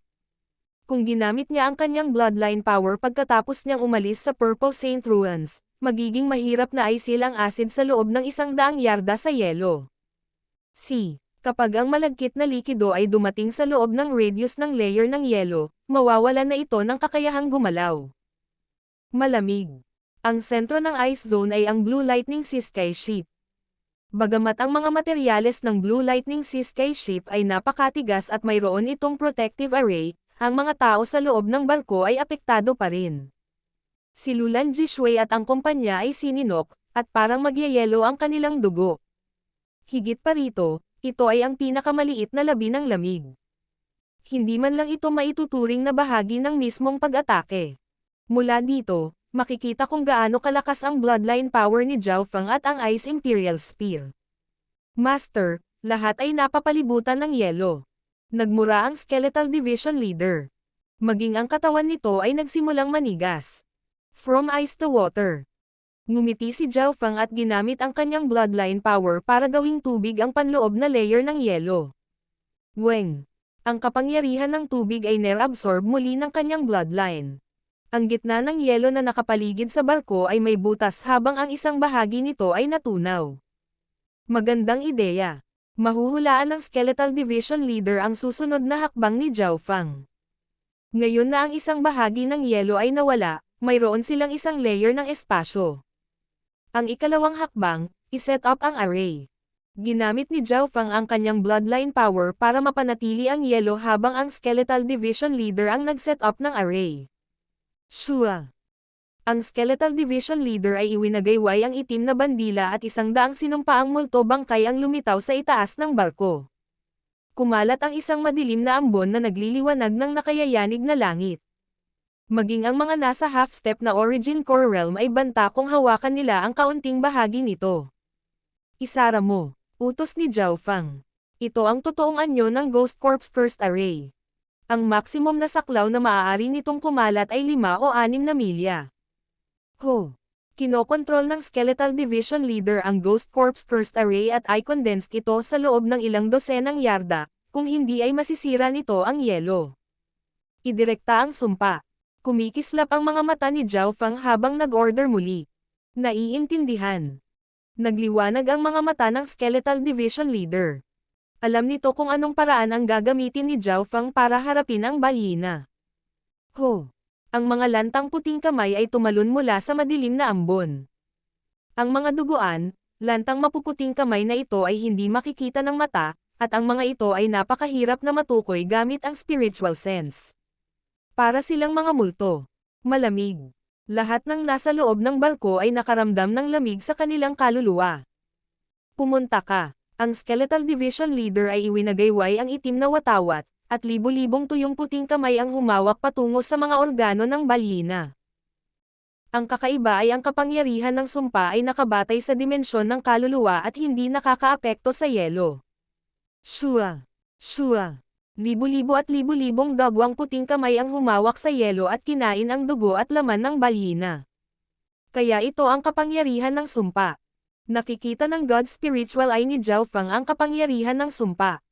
Kung ginamit niya ang kanyang bloodline power pagkatapos niyang umalis sa Purple Saint Ruins, magiging mahirap na isil ang acid sa loob ng 100 yarda sa yelo. Kapag ang malagkit na likido ay dumating sa loob ng radius ng layer ng yelo, mawawala na ito ng kakayahang gumalaw. Malamig. Ang sentro ng ice zone ay ang Blue Lightning Sea Sky Ship. Bagamat ang mga materyales ng Blue Lightning Sea Sky Ship ay napakatigas at mayroon itong protective array, ang mga tao sa loob ng barko ay apektado pa rin. Si Lulan Jishui at ang kumpanya ay sininok, at parang magyayelo ang kanilang dugo. Higit pa rito, ito ay ang pinakamaliit na labi ng lamig. Hindi man lang ito maituturing na bahagi ng mismong pag-atake. Mula dito, makikita kung gaano kalakas ang bloodline power ni Zhao Fang at ang Ice Imperial Spear. Master, lahat ay napapalibutan ng yelo. Nagmura ang Skeletal Division Leader. Maging ang katawan nito ay nagsimulang manigas. From ice to water. Ngumiti si Zhao Fang at ginamit ang kanyang bloodline power para gawing tubig ang panloob na layer ng yelo. Weng. Ang kapangyarihan ng tubig ay nerabsorb muli ng kanyang bloodline. Ang gitna ng yelo na nakapaligid sa barko ay may butas habang ang isang bahagi nito ay natunaw. Magandang ideya. Mahuhulaan ng Skeletal Division Leader ang susunod na hakbang ni Zhao Fang. Ngayon na ang isang bahagi ng yelo ay nawala, mayroon silang isang layer ng espasyo. Ang ikalawang hakbang, iset up ang array. Ginamit ni Zhao Fang ang kanyang bloodline power para mapanatili ang yelo habang ang Skeletal Division Leader ang nag-set up ng array. Shua. Ang Skeletal Division Leader ay iwinagayway ang itim na bandila at 100 sinumpaang multo bangkay ang lumitaw sa itaas ng barko. Kumalat ang isang madilim na ambon na nagliliwanag ng nakayayanig na langit. Maging ang mga nasa half-step na Origin Core Realm ay banta kung hawakan nila ang kaunting bahagi nito. Isara mo, utos ni Zhao Fang. Ito ang totoong anyo ng Ghost Corpse First Array. Ang maximum na saklaw na maaari nitong kumalat ay 5 o 6 na milya. Kinokontrol ng Skeletal Division Leader ang Ghost Corpse First Array at i-condensed ito sa loob ng ilang dosenang yarda, kung hindi ay masisira nito ang yelo. Idirekta ang sumpa. Kumikislap ang mga mata ni Zhao Fang habang nag-order muli. Naiintindihan. Nagliwanag ang mga mata ng Skeletal Division Leader. Alam nito kung anong paraan ang gagamitin ni Zhao Fang para harapin ang balyina. Ang mga lantang puting kamay ay tumalon mula sa madilim na ambon. Ang mga duguan, lantang mapuputing kamay na ito ay hindi makikita ng mata, at ang mga ito ay napakahirap na matukoy gamit ang spiritual sense. Para silang mga multo. Malamig. Lahat ng nasa loob ng barko ay nakaramdam ng lamig sa kanilang kaluluwa. Pumunta ka. Ang Skeletal Division Leader ay iwinagayway ang itim na watawat, at libu-libong tuyong puting kamay ang humawak patungo sa mga organo ng balyena. Ang kakaiba ay ang kapangyarihan ng sumpa ay nakabatay sa dimensyon ng kaluluwa at hindi nakakaapekto sa yelo. Shua! Shua! Libu-libo at libu-libong dagwang puting kamay ang humawak sa yelo at kinain ang dugo at laman ng balyena. Kaya ito ang kapangyarihan ng sumpa. Nakikita ng God Spiritual Eye ni Zhao Feng ang kapangyarihan ng sumpa.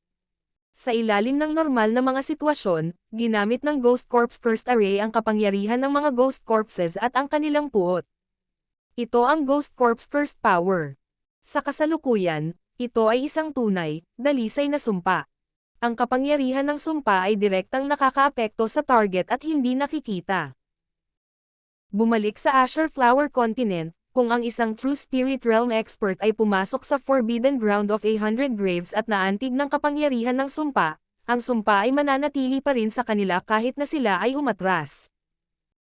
Sa ilalim ng normal na mga sitwasyon, ginamit ng Ghost Corpse Cursed Array ang kapangyarihan ng mga Ghost Corpses at ang kanilang puot. Ito ang Ghost Corpse Cursed Power. Sa kasalukuyan, ito ay isang tunay, dalisay na sumpa. Ang kapangyarihan ng sumpa ay direktang nakakaapekto sa target at hindi nakikita. Bumalik sa Azure Flower Continent, kung ang isang True Spirit Realm expert ay pumasok sa Forbidden Ground of 100 Graves at naantig ng kapangyarihan ng sumpa, ang sumpa ay mananatili pa rin sa kanila kahit na sila ay umatras.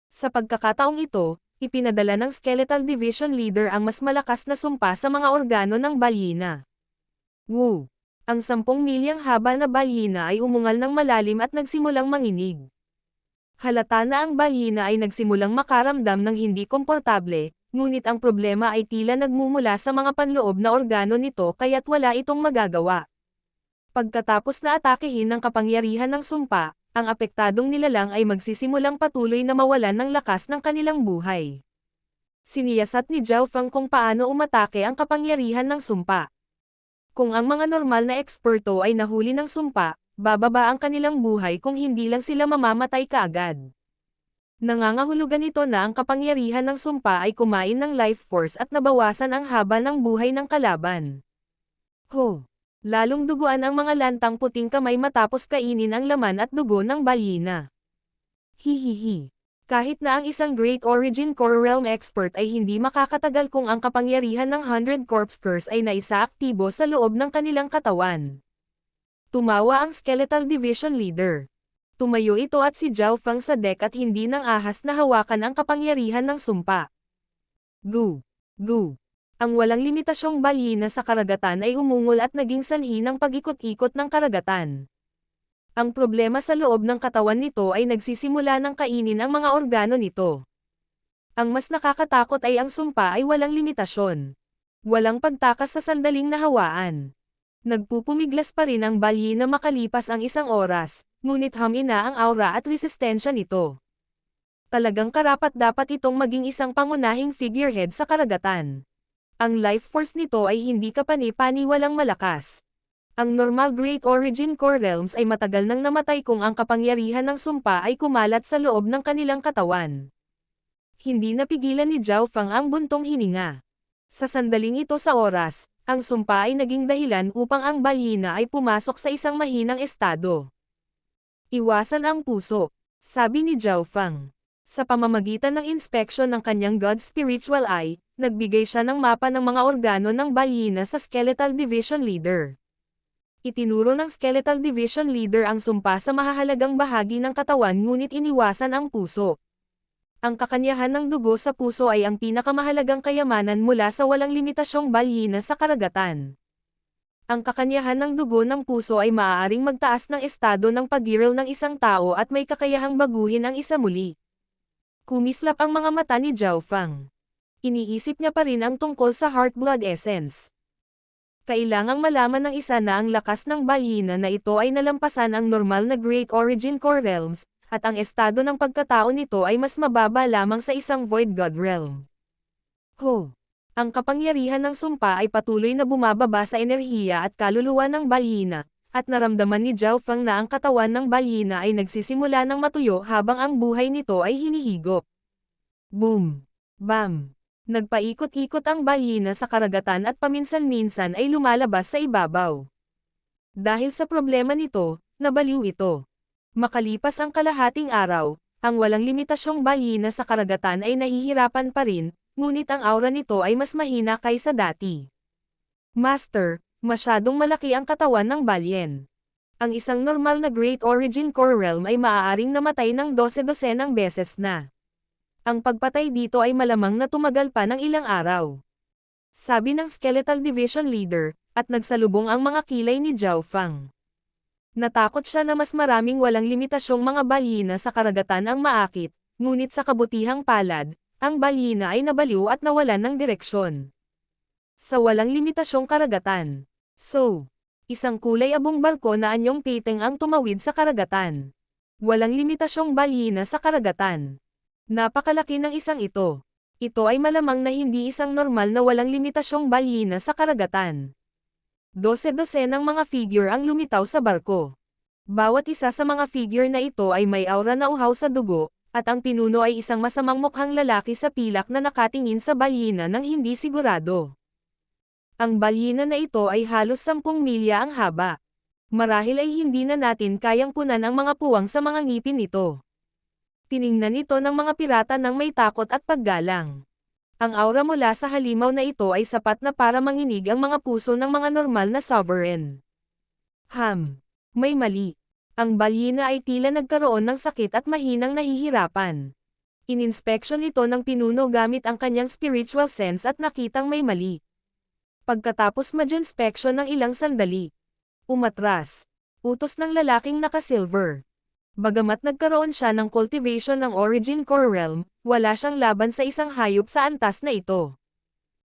Sa pagkakataong ito, ipinadala ng Skeletal Division Leader ang mas malakas na sumpa sa mga organo ng balyena. Woo! Ang 10 milyang haba na balyena ay umungal ng malalim at nagsimulang manginig. Halata na ang balyena ay nagsimulang makaramdam ng hindi komportable, ngunit ang problema ay tila nagmumula sa mga panloob na organo nito kaya't wala itong magagawa. Pagkatapos na atakehin ng kapangyarihan ng sumpa, ang apektadong nilalang ay magsisimulang patuloy na mawalan ng lakas ng kanilang buhay. Siniyasat ni Zhao Feng kung paano umatake ang kapangyarihan ng sumpa. Kung ang mga normal na eksperto ay nahuli ng sumpa, bababa ang kanilang buhay kung hindi lang sila mamamatay kaagad. Nangangahulugan ito na ang kapangyarihan ng sumpa ay kumain ng life force at nabawasan ang haba ng buhay ng kalaban. Ho! Lalong duguan ang mga lantang puting kamay matapos kainin ang laman at dugo ng balyena. Hihihi! Kahit na ang isang Great Origin Core Realm expert ay hindi makakatagal kung ang kapangyarihan ng 100 Corpse Curse ay naisaaktibo sa loob ng kanilang katawan. Tumawa ang Skeletal Division Leader. Tumayo ito at si Zhao Feng sa deck at hindi nang ahas na hawakan ang kapangyarihan ng sumpa. Gu! Gu! Ang walang limitasyong balyena sa karagatan ay umungol at naging sanhi ng pag-ikot-ikot ng karagatan. Ang problema sa loob ng katawan nito ay nagsisimula ng kainin ang mga organo nito. Ang mas nakakatakot ay ang sumpa ay walang limitasyon. Walang pagtakas sa sandaling nahawaan. Nagpupumiglas pa rin ang balyena makalipas ang isang oras, ngunit humina ang aura at resistensya nito. Talagang karapat-dapat itong maging isang pangunahing figurehead sa karagatan. Ang life force nito ay hindi kapani-paniwalang malakas. Ang normal Great Origin Core Realms ay matagal nang namatay kung ang kapangyarihan ng sumpa ay kumalat sa loob ng kanilang katawan. Hindi napigilan ni Zhao Feng ang buntong hininga. Sa sandaling ito sa oras, ang sumpa ay naging dahilan upang ang balyena ay pumasok sa isang mahinang estado. Iwasan ang puso, sabi ni Zhao Feng. Sa pamamagitan ng inspeksyon ng kanyang God Spiritual Eye, nagbigay siya ng mapa ng mga organo ng balyena sa Skeletal Division Leader. Itinuro ng Skeletal Division Leader ang sumpa sa mahahalagang bahagi ng katawan ngunit iniwasan ang puso. Ang kakanyahan ng dugo sa puso ay ang pinakamahalagang kayamanan mula sa walang limitasyong balyena sa karagatan. Ang kakanyahan ng dugo ng puso ay maaaring magtaas ng estado ng pag-giral ng isang tao at may kakayahang baguhin ang isa muli. Kumislap ang mga mata ni Zhao Feng. Iniisip niya pa rin ang tungkol sa Heart Blood Essence. Kailangang malaman ng isa na ang lakas ng balyena na ito ay nalampasan ang normal na Great Origin Core Realms, at ang estado ng pagkatao nito ay mas mababa lamang sa isang Void God Realm. Ho! Ang kapangyarihan ng sumpa ay patuloy na bumababa sa enerhiya at kaluluwa ng balyena, at naramdaman ni Zhao Feng na ang katawan ng balyena ay nagsisimula ng matuyo habang ang buhay nito ay hinihigop. Boom! Bam! Nagpaikot-ikot ang balyena sa karagatan at paminsan-minsan ay lumalabas sa ibabaw. Dahil sa problema nito, nabaliw ito. Makalipas ang kalahating araw, ang walang limitasyong balyena sa karagatan ay nahihirapan pa rin, ngunit ang aura nito ay mas mahina kaysa dati. Master, masyadong malaki ang katawan ng balyen. Ang isang normal na Great Origin Core Realm ay maaaring namatay ng 12-dosenang beses na. Ang pagpatay dito ay malamang na tumagal pa ng ilang araw. Sabi ng Skeletal Division Leader, at nagsalubong ang mga kilay ni Zhao Feng. Natakot siya na mas maraming walang limitasyong mga balyina sa karagatan ang maakit, ngunit sa kabutihang palad, ang balyina ay nabaliw at nawalan ng direksyon. Sa walang limitasyong karagatan. So, isang kulay abong barko na anyong piteng ang tumawid sa karagatan. Walang limitasyong balyina sa karagatan. Napakalaki ng isang ito. Ito ay malamang na hindi isang normal na walang limitasyong balyina sa karagatan. 12 ng mga figure ang lumitaw sa barko. Bawat isa sa mga figure na ito ay may aura na uhaw sa dugo, at ang pinuno ay isang masamang mukhang lalaki sa pilak na nakatingin sa balyina ng hindi sigurado. Ang balyina na ito ay halos 10 milya ang haba. Marahil ay hindi na natin kayang punan ang mga puwang sa mga ngipin nito. Tiningnan ito ng mga pirata ng may takot at paggalang. Ang aura mula sa halimaw na ito ay sapat na para manginig ang mga puso ng mga normal na sovereign. May mali. Ang balyina ay tila nagkaroon ng sakit at mahinang nahihirapan. Ininspeksyon ito ng pinuno gamit ang kanyang spiritual sense at nakitang may mali. Pagkatapos mag-inspeksyon ng ilang sandali, umatras. Utos ng lalaking naka-silver. Bagamat nagkaroon siya ng cultivation ng Origin Core Realm, wala siyang laban sa isang hayop sa antas na ito.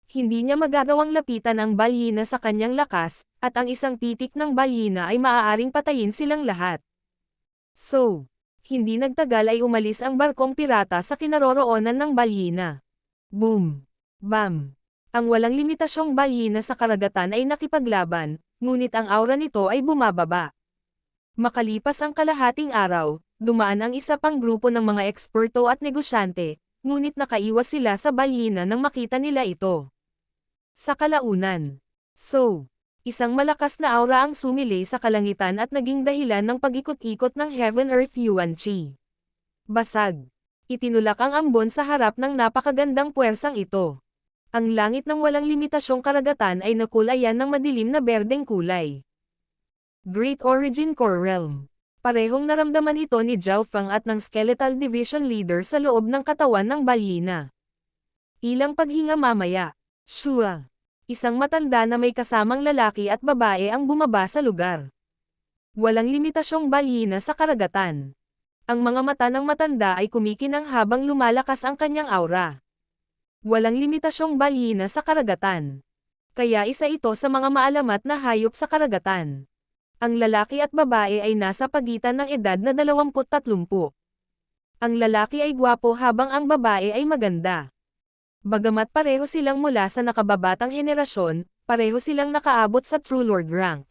Hindi niya magagawang lapitan ang balyina sa kanyang lakas, at ang isang pitik ng balyina ay maaaring patayin silang lahat. So, hindi nagtagal ay umalis ang barkong pirata sa kinaroroonan ng balyina. Boom! Bam! Ang walang limitasyong balyina sa karagatan ay nakipaglaban, ngunit ang aura nito ay bumababa. Makalipas ang kalahating araw, dumaan ang isa pang grupo ng mga eksperto at negosyante, ngunit nakaiwas sila sa balyina nang makita nila ito. Sa kalaunan. So, isang malakas na aura ang sumilay sa kalangitan at naging dahilan ng pag-ikot-ikot ng Heaven-Earth Yuan Chi. Basag. Itinulak ang ambon sa harap ng napakagandang puwersang ito. Ang langit ng walang limitasyong karagatan ay nakulayan ng madilim na berdeng kulay. Great Origin Core Realm. Parehong naramdaman ito ni Zhao Feng at ng Skeletal Division Leader sa loob ng katawan ng balyina. Ilang paghinga mamaya. Shua. Isang matanda na may kasamang lalaki at babae ang bumaba sa lugar. Walang limitasyong balyina sa karagatan. Ang mga mata ng matanda ay kumikinang habang lumalakas ang kanyang aura. Walang limitasyong balyina sa karagatan. Kaya isa ito sa mga maalamat na hayop sa karagatan. Ang lalaki at babae ay nasa pagitan ng edad na 20-30. Ang lalaki ay gwapo habang ang babae ay maganda. Bagamat pareho silang mula sa nakababatang henerasyon, pareho silang nakaabot sa True Lord rank.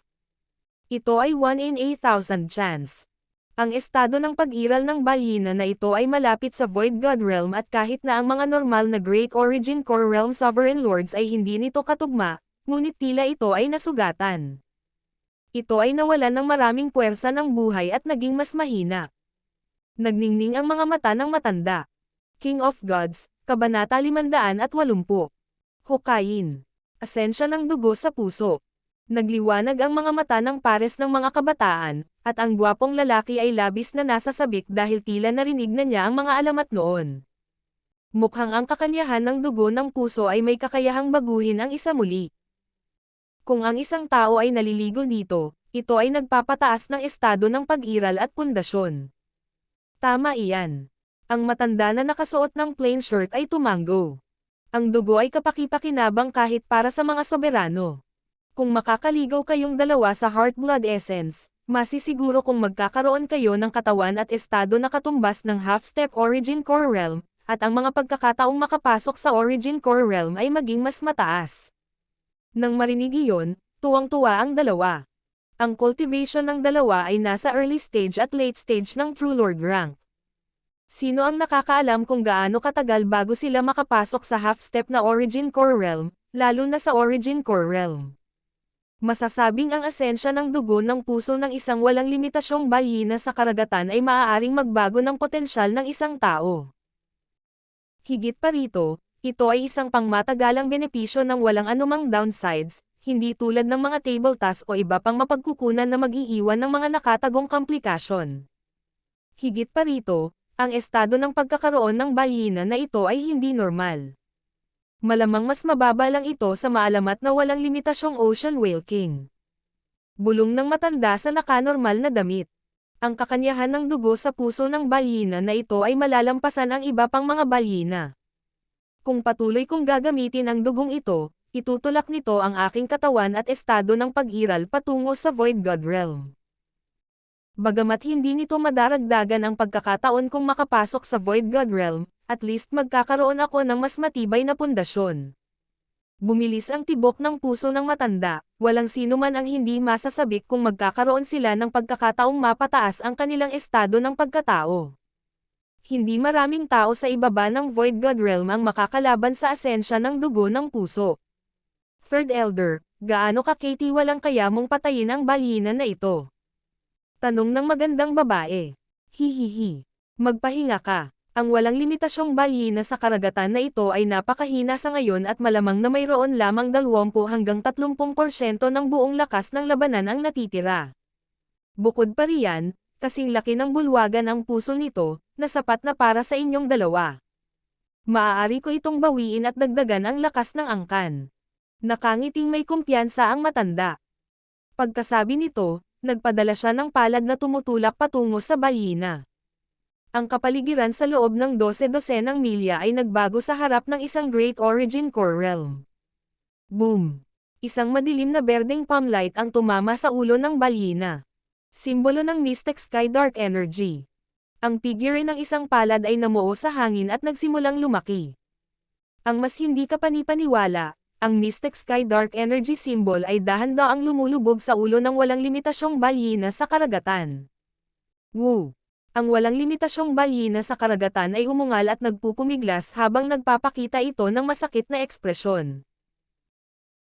Ito ay 1 in 8,000 chance. Ang estado ng pag-iral ng balyina na ito ay malapit sa Void God Realm at kahit na ang mga normal na Great Origin Core Realm Sovereign Lords ay hindi nito katugma, ngunit tila ito ay nasugatan. Ito ay nawalan ng maraming puwersa ng buhay at naging mas mahina. Nagningning ang mga mata ng matanda. King of Gods, Kabanata 580. Hukayin. Asensya ng dugo sa puso. Nagliwanag ang mga mata ng pares ng mga kabataan, at ang gwapong lalaki ay labis na nasasabik dahil tila narinig na niya ang mga alamat noon. Mukhang ang kakanyahan ng dugo ng puso ay may kakayahang baguhin ang isa muli. Kung ang isang tao ay naliligo dito, ito ay nagpapataas ng estado ng pag-iral at pundasyon. Tama iyan. Ang matanda na nakasuot ng plain shirt ay tumango. Ang dugo ay kapaki-pakinabang kahit para sa mga soberano. Kung makakaligaw kayong dalawa sa Heart Blood Essence, masisiguro kung magkakaroon kayo ng katawan at estado na katumbas ng Half-Step Origin Core Realm, at ang mga pagkakataong makapasok sa Origin Core Realm ay maging mas mataas. Nang marinig iyon, tuwang-tuwa ang dalawa. Ang cultivation ng dalawa ay nasa early stage at late stage ng True Lord rank. Sino ang nakakaalam kung gaano katagal bago sila makapasok sa half-step na Origin Core Realm, lalo na sa Origin Core Realm? Masasabing ang asensya ng dugo ng puso ng isang walang limitasyong balyina sa karagatan ay maaaring magbago ng potensyal ng isang tao. Higit pa rito, ito ay isang pangmatagalang benepisyo ng walang anumang downsides, hindi tulad ng mga table task o iba pang mapagkukunan na mag-iiwan ng mga nakatagong komplikasyon. Higit pa rito, ang estado ng pagkakaroon ng balyina na ito ay hindi normal. Malamang mas mababa lang ito sa maalamat na walang limitasyong Ocean Whale King. Bulong ng matanda sa nakanormal na damit. Ang kakanyahan ng dugo sa puso ng balyina na ito ay malalampasan ang iba pang mga balyina. Kung patuloy kong gagamitin ang dugong ito, itutulak nito ang aking katawan at estado ng pag-iral patungo sa Void God Realm. Bagamat hindi nito madaragdagan ang pagkakataon kong makapasok sa Void God Realm, at least magkakaroon ako ng mas matibay na pundasyon. Bumilis ang tibok ng puso ng matanda, walang sino man ang hindi masasabik kung magkakaroon sila ng pagkakataong mapataas ang kanilang estado ng pagkatao. Hindi maraming tao sa ibaba ng Void God Realm ang makakalaban sa asensya ng dugo ng puso. Third Elder, gaano kakitiwalang kaya mong patayin ang balyina na ito? Tanong ng magandang babae. Hihihi. Magpahinga ka. Ang walang limitasyong balyina sa karagatan na ito ay napakahina sa ngayon at malamang na mayroon lamang 20 hanggang 30% ng buong lakas ng labanan ang natitira. Bukod pa riyan, kasing laki ng bulwagan ang puso nito, na sapat na para sa inyong dalawa. Maaari ko itong bawiin at dagdagan ang lakas ng angkan. Nakangiting may kumpiyansa ang matanda. Pagkasabi nito, nagpadala siya ng palad na tumutulak patungo sa balyina. Ang kapaligiran sa loob ng 12-dosenang milya ay nagbago sa harap ng isang Great Origin Core Realm. Boom! Isang madilim na berdeng palmlight ang tumama sa ulo ng balyina. Simbolo ng Mystic Sky Dark Energy. Ang figure ng isang palad ay namuo sa hangin at nagsimulang lumaki. Ang mas hindi kapanipaniwala, ang Mystic Sky Dark Energy symbol ay dahan-daang lumulubog sa ulo ng walang limitasyong balyina sa karagatan. Woo! Ang walang limitasyong balyina sa karagatan ay umungal at nagpupumiglas habang nagpapakita ito ng masakit na ekspresyon.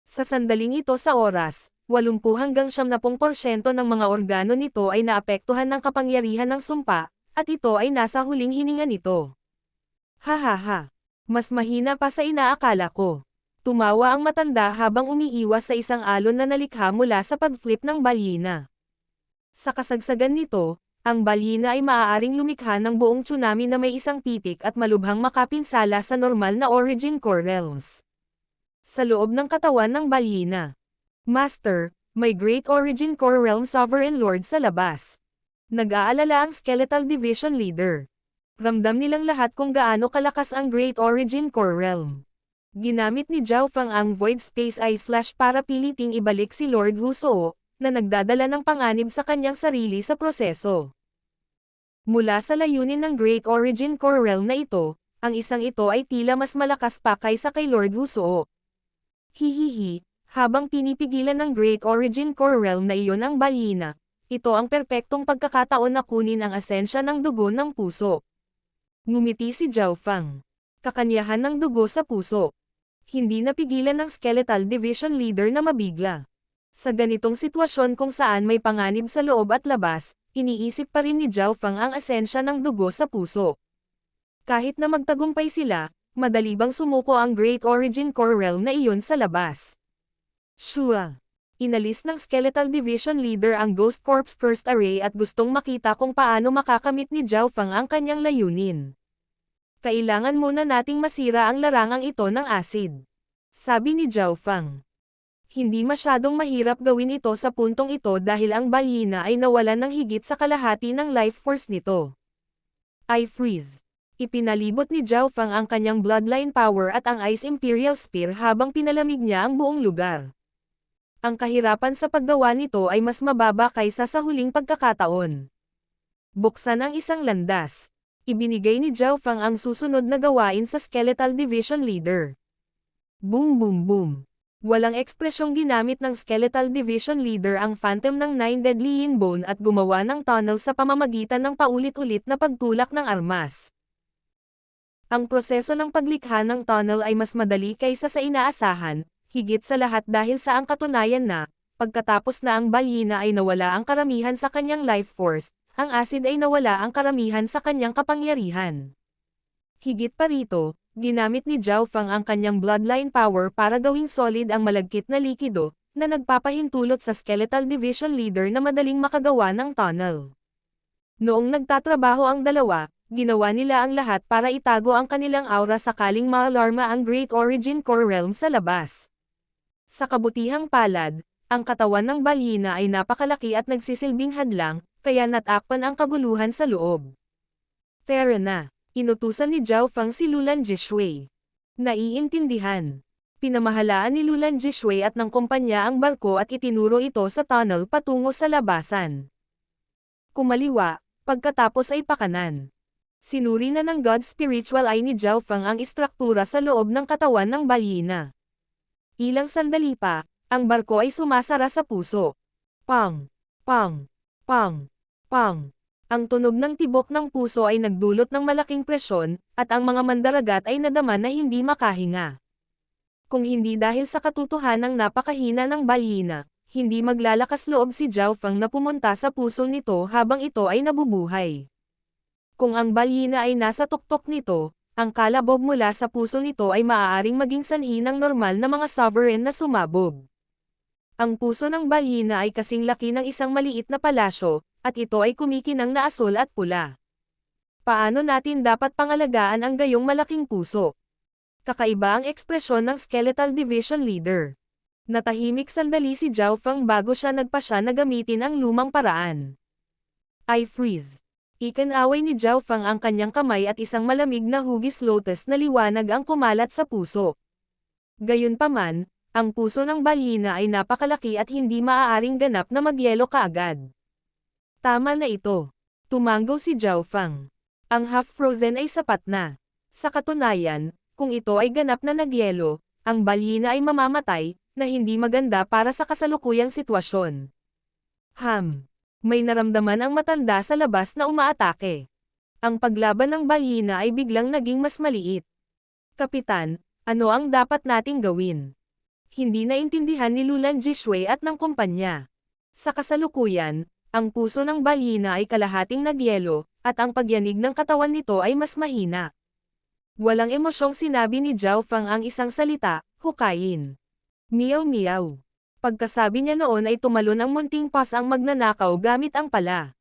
Sa sandaling ito sa oras, 80 hanggang 70% ng mga organo nito ay naapektuhan ng kapangyarihan ng sumpa, at ito ay nasa huling hininga nito. Hahaha. Mas mahina pa sa inaakala ko. Tumawa ang matanda habang umiiwas sa isang alon na nalikha mula sa pag-flip ng balyina. Sa kasagsagan nito, ang balyina ay maaaring lumikha ng buong tsunami na may isang pitik at malubhang makapinsala sa normal na Origin Core Realms. Sa loob ng katawan ng balyina. Master, may Great Origin Core Realm Sovereign Lord sa labas. Nag-aalala ang Skeletal Division Leader. Ramdam nilang lahat kung gaano kalakas ang Great Origin Core Realm. Ginamit ni Zhao Fang ang Void Space Eye / para piliting ibalik si Lord Wusuo, na nagdadala ng panganib sa kanyang sarili sa proseso. Mula sa layunin ng Great Origin Core Realm na ito, ang isang ito ay tila mas malakas pa kaysa kay Lord Wusuo. Hihihi, habang pinipigilan ng Great Origin Core Realm na iyon ang balyina, ito ang perpektong pagkakataon na kunin ang asensya ng dugo ng puso. Ngumiti si Zhao Fang. Kakanyahan ng dugo sa puso. Hindi napigilan ng Skeletal Division Leader na mabigla. Sa ganitong sitwasyon kung saan may panganib sa loob at labas, iniisip pa rin ni Zhao Fang ang asensya ng dugo sa puso. Kahit na magtagumpay sila, madali bang sumuko ang Great Origin Core Realm na iyon sa labas? Shua. Inalis ng Skeletal Division Leader ang Ghost Corpse Cursed Array at gustong makita kung paano makakamit ni Zhao Fang ang kanyang layunin. Kailangan muna nating masira ang larangang ito ng acid. Sabi ni Zhao Fang. Hindi masyadong mahirap gawin ito sa puntong ito dahil ang balyina ay nawalan ng higit sa kalahati ng life force nito. I freeze. Ipinalibot ni Zhao Fang ang kanyang bloodline power at ang Ice Imperial Spear habang pinalamig niya ang buong lugar. Ang kahirapan sa paggawa nito ay mas mababa kaysa sa huling pagkakataon. Buksan ang isang landas. Ibinigay ni Zhao Fang ang susunod na gawain sa Skeletal Division Leader. Boom boom boom. Walang ekspresyong ginamit ng Skeletal Division Leader ang Phantom ng 9 Deadly Yin Bone at gumawa ng tunnel sa pamamagitan ng paulit-ulit na pagtulak ng armas. Ang proseso ng paglikha ng tunnel ay mas madali kaysa sa inaasahan, higit sa lahat dahil sa ang katunayan na, pagkatapos na ang balyina ay nawala ang karamihan sa kanyang life force, ang acid ay nawala ang karamihan sa kanyang kapangyarihan. Higit pa rito, ginamit ni Zhao Fang ang kanyang bloodline power para gawing solid ang malagkit na likido, na nagpapahintulot sa Skeletal Division Leader na madaling makagawa ng tunnel. Noong nagtatrabaho ang dalawa, ginawa nila ang lahat para itago ang kanilang aura sakaling maalarma ang Great Origin Core Realm sa labas. Sa kabutihang palad, Ang katawan ng balyena ay napakalaki at nagsisilbing hadlang, kaya natakpan ang kaguluhan sa loob. Tara na, inutusan ni Zhao Feng si Lulan Jishui. Naiintindihan. Pinamahalaan ni Lulan Jishui at ng kumpanya ang barko at itinuro ito sa tunnel patungo sa labasan. Kumaliwa, pagkatapos ay pakanan. Sinuri na ng God Spiritual Eye ni Zhao Feng ang istruktura sa loob ng katawan ng balyena. Ilang sandali pa, ang barko ay sumasara sa puso. Pang! Pang! Pang! Pang! Ang tunog ng tibok ng puso ay nagdulot ng malaking presyon, at ang mga mandaragat ay nadama na hindi makahinga. Kung hindi dahil sa katotohanang napakahina ng balyena, hindi maglalakas loob si Zhao Feng na pumunta sa puso nito habang ito ay nabubuhay. Kung ang balyena ay nasa tuktok nito, ang kalabog mula sa puso nito ay maaaring maging sanhi ng normal na mga sovereign na sumabog. Ang puso ng balyena ay kasing laki ng isang maliit na palasyo, at ito ay kumikinang na asul at pula. Paano natin dapat pangalagaan ang gayong malaking puso? Kakaiba ang ekspresyon ng Skeletal Division Leader. Natahimik sandali si Zhao Feng bago siya nagpasya na gamitin ang lumang paraan. I freeze. Ikinaway ni Zhao Feng ang kanyang kamay at isang malamig na hugis lotus na liwanag ang kumalat sa puso. Gayunpaman, ang puso ng balyena ay napakalaki at hindi maaaring ganap na magyelo kaagad. Tama na ito. Tumanggaw si Zhao Feng. Ang half-frozen ay sapat na. Sa katunayan, kung ito ay ganap na nagyelo, ang balyena ay mamamatay, na hindi maganda para sa kasalukuyang sitwasyon. May naramdaman ang matanda sa labas na umaatake. Ang paglaban ng balyena ay biglang naging mas maliit. Kapitan, ano ang dapat nating gawin? Hindi naintindihan ni Lulan Jishui at ng kumpanya. Sa kasalukuyan, ang puso ng balyena ay kalahating nagyelo, at ang pagyanig ng katawan nito ay mas mahina. Walang emosyong sinabi ni Zhao Feng ang isang salita, hukayin. Meow meow. Pagkasabi niya noon ay tumalon ang munting pas ang magnanakaw gamit ang pala.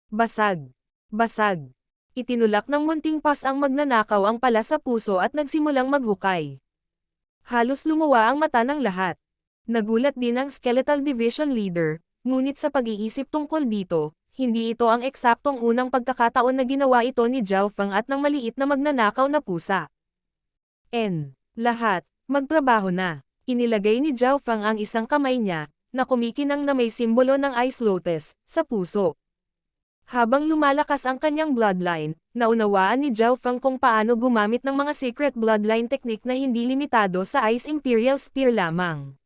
Basag. Basag. Itinulak ng munting pas ang magnanakaw ang pala sa puso at nagsimulang maghukay. Halos lumuwa ang mata ng lahat. Nagulat din ang Skeletal Division Leader, ngunit sa pag-iisip tungkol dito, hindi ito ang eksaktong unang pagkakataon na ginawa ito ni Zhao Feng at ng maliit na magnanakaw na pusa. Lahat, magtrabaho na. Inilagay ni Zhao Feng ang isang kamay niya, na kumikinang na may simbolo ng Ice Lotus, sa puso. Habang lumalakas ang kanyang bloodline, naunawaan ni Zhao Feng kung paano gumamit ng mga secret bloodline technique na hindi limitado sa Ice Imperial Spear lamang.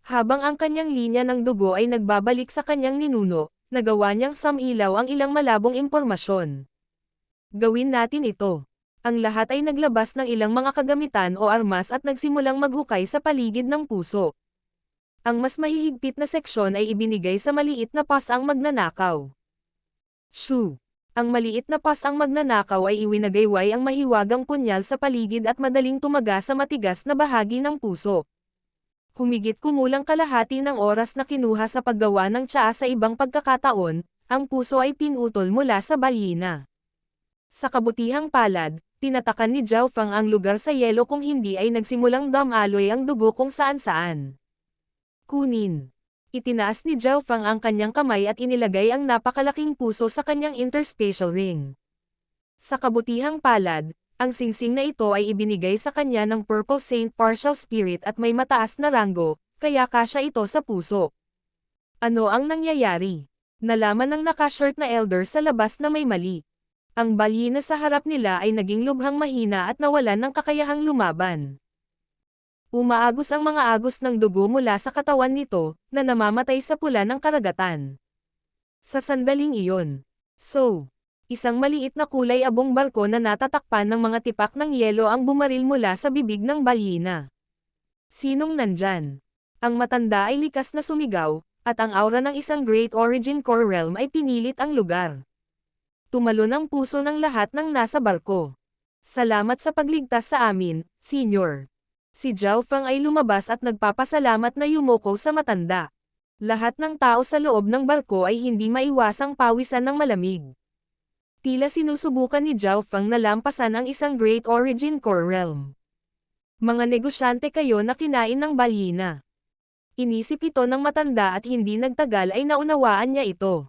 Habang ang kanyang linya ng dugo ay nagbabalik sa kanyang ninuno, nagawa niyang sumilaw ang ilang malabong impormasyon. Gawin natin ito. Ang lahat ay naglabas ng ilang mga kagamitan o armas at nagsimulang maghukay sa paligid ng puso. Ang mas mahihigpit na seksyon ay ibinigay sa maliit na pas ang magnanakaw. Shoo! Ang maliit na pas ang magnanakaw ay iwinagayway ang mahiwagang punyal sa paligid at madaling tumaga sa matigas na bahagi ng puso. Humigit kumulang kalahati ng oras na kinuha sa paggawa ng tsaa sa ibang pagkakataon, ang puso ay pinutol mula sa balyena. Sa kabutihang palad, tinatakan ni Zhao Feng ang lugar sa yelo kung hindi ay nagsimulang damaloy ang dugo kung saan-saan. Kunin. Itinaas ni Zhao Feng ang kanyang kamay at inilagay ang napakalaking puso sa kanyang interspatial ring. Sa kabutihang palad, ang singsing na ito ay ibinigay sa kanya ng Purple Saint Partial Spirit at may mataas na ranggo, kaya kasya ito sa puso. Ano ang nangyayari? Nalaman ng nakashirt na elder sa labas na may mali. Ang balyena sa harap nila ay naging lubhang mahina at nawalan ng kakayahang lumaban. Umaagos ang mga agos ng dugo mula sa katawan nito, na namamatay sa pula ng karagatan. Sa sandaling iyon, isang maliit na kulay abong barko na natatakpan ng mga tipak ng yelo ang bumaril mula sa bibig ng balyena. Sinong nandyan? Ang matanda ay likas na sumigaw, at ang aura ng isang Great Origin Core Realm ay pinilit ang lugar. Tumalon ang puso ng lahat ng nasa barko. Salamat sa pagligtas sa amin, Senyor. Si Zhao Feng ay lumabas at nagpapasalamat na yumuko sa matanda. Lahat ng tao sa loob ng barko ay hindi maiwasang pawisan ng malamig. Tila sinusubukan ni Zhao Feng na lampasan ang isang Great Origin Core Realm. Mga negosyante kayo na kinain ng balyena. Inisip ito ng matanda at hindi nagtagal ay naunawaan niya ito.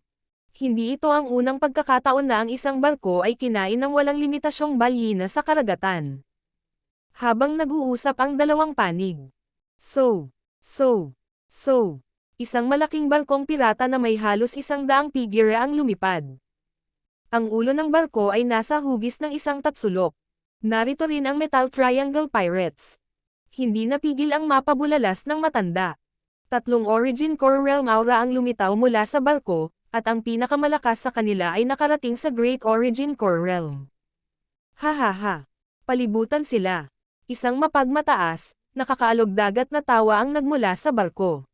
Hindi ito ang unang pagkakataon na ang isang barko ay kinain ng walang limitasyong balyina sa karagatan. Habang nag-uusap ang dalawang panig. So. Isang malaking barkong pirata na may halos 100 figure ang lumipad. Ang ulo ng barko ay nasa hugis ng isang tatsulok. Narito rin ang Metal Triangle Pirates. Hindi napigil ang mapabulalas ng matanda. 3 Origin Core Realm Aura ang lumitaw mula sa barko, at ang pinakamalakas sa kanila ay nakarating sa Great Origin Core Realm. Hahaha. Palibutan sila. Isang mapagmataas, nakakaalog-dagat na tawa ang nagmula sa barko.